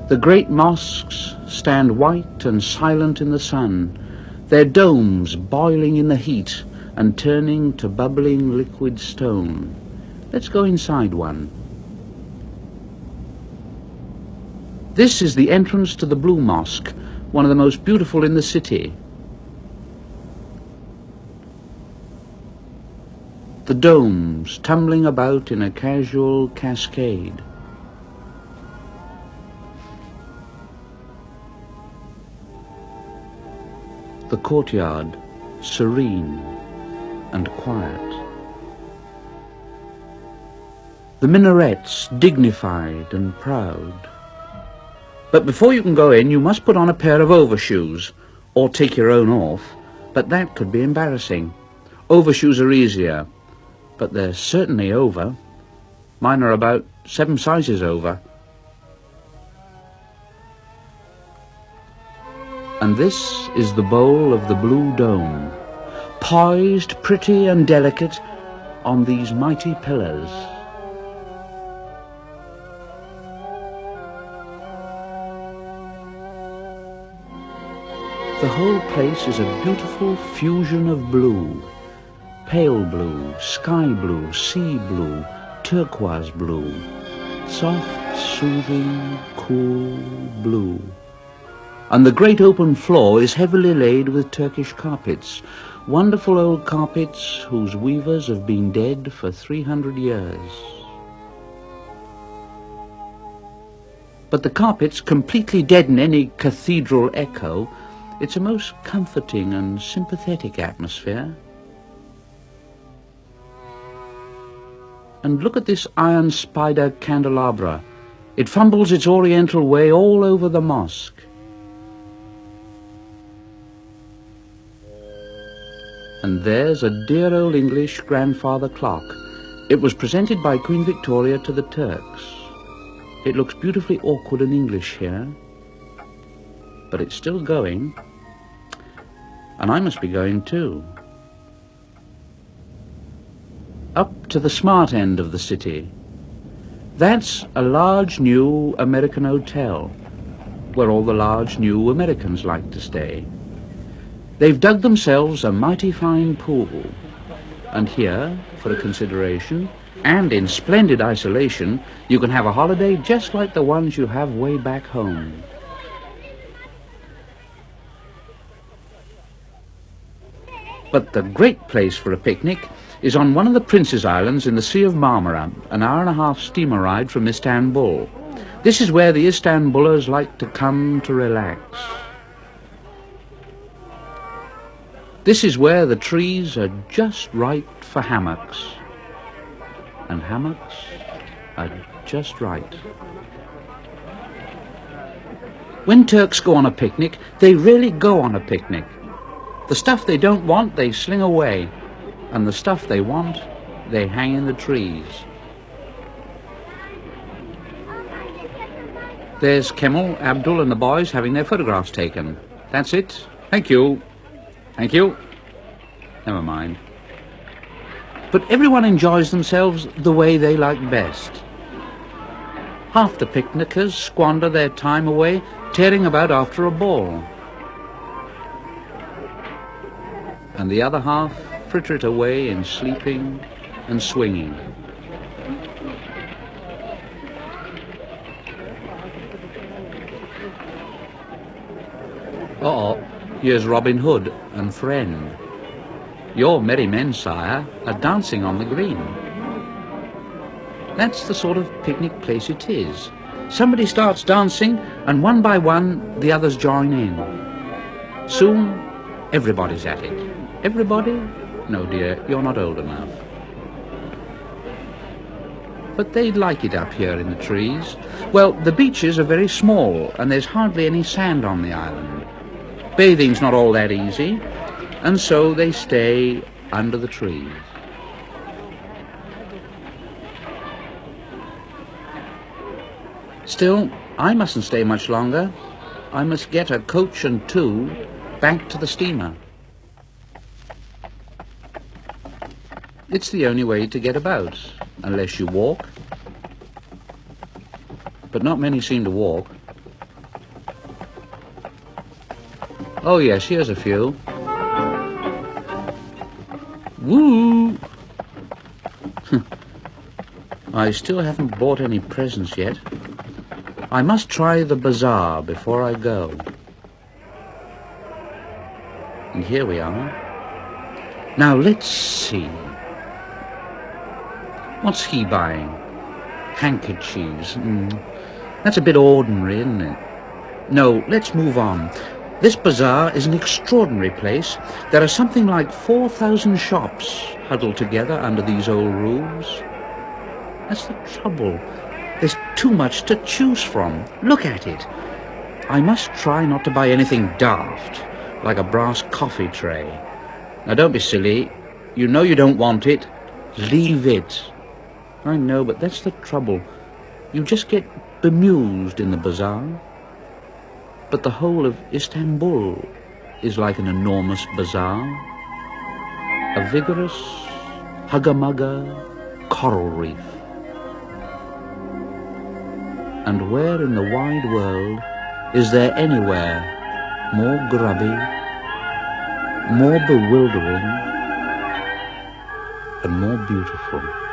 The great mosques stand white and silent in the sun, their domes boiling in the heat and turning to bubbling liquid stone. Let's go inside one. This is the entrance to the Blue Mosque, one of the most beautiful in the city. The domes tumbling about in a casual cascade. The courtyard, serene and quiet. The minarets, dignified and proud. But before you can go in, you must put on a pair of overshoes, or take your own off, but that could be embarrassing. Overshoes are easier, but they're certainly over. Mine are about 7 sizes over. And this is the bowl of the Blue Dome, poised pretty and delicate on these mighty pillars. The whole place is a beautiful fusion of blue. Pale blue, sky blue, sea blue, turquoise blue. Soft, soothing, cool blue. And the great open floor is heavily laid with Turkish carpets, wonderful old carpets whose weavers have been dead for 300 years. But the carpets completely deaden any cathedral echo. It's a most comforting and sympathetic atmosphere. And look at this iron spider candelabra. It fumbles its oriental way all over the mosque. And there's a dear old English grandfather clock. It was presented by Queen Victoria to the Turks. It looks beautifully awkward and English here, but it's still going, and I must be going too. Up to the smart end of the city. That's a large new American hotel, where all the large new Americans like to stay. They've dug themselves a mighty fine pool, and here, for a consideration, and in splendid isolation, you can have a holiday just like the ones you have way back home. But the great place for a picnic is on one of the Prince's Islands in the Sea of Marmara, an hour-and-a-half steamer ride from Istanbul. This is where the Istanbulers like to come to relax. This is where the trees are just right for hammocks, and hammocks are just right. When Turks go on a picnic, they really go on a picnic. The stuff they don't want, they sling away, and the stuff they want, they hang in the trees. There's Kemal, Abdul and the boys having their photographs taken. That's it. Thank you. Thank you. Never mind. But everyone enjoys themselves the way they like best. Half the picnickers squander their time away tearing about after a ball. And the other half fritter it away in sleeping and swinging. Uh-oh, here's Robin Hood and friend. Your merry men, sire, are dancing on the green. That's the sort of picnic place it is. Somebody starts dancing, and one by one, the others join in. Soon, everybody's at it. Everybody? No, dear, you're not old enough. But they'd like it up here in the trees. Well, the beaches are very small, and there's hardly any sand on the island. Bathing's not all that easy, and so they stay under the trees. Still, I mustn't stay much longer. I must get a coach and two back to the steamer. It's the only way to get about, unless you walk. But not many seem to walk. Oh yes, here's a few. Woo! I still haven't bought any presents yet. I must try the bazaar before I go. And here we are. Now let's see. What's he buying? Handkerchiefs. That's a bit ordinary, isn't it? No, let's move on. This bazaar is an extraordinary place. There are something like 4,000 shops huddled together under these old roofs. That's the trouble. There's too much to choose from. Look at it. I must try not to buy anything daft, like a brass coffee tray. Now don't be silly. You know you don't want it. Leave it. I know, but that's the trouble. You just get bemused in the bazaar. But the whole of Istanbul is like an enormous bazaar. A vigorous, hugger-mugger coral reef. And where in the wide world is there anywhere more grubby, more bewildering, and more beautiful?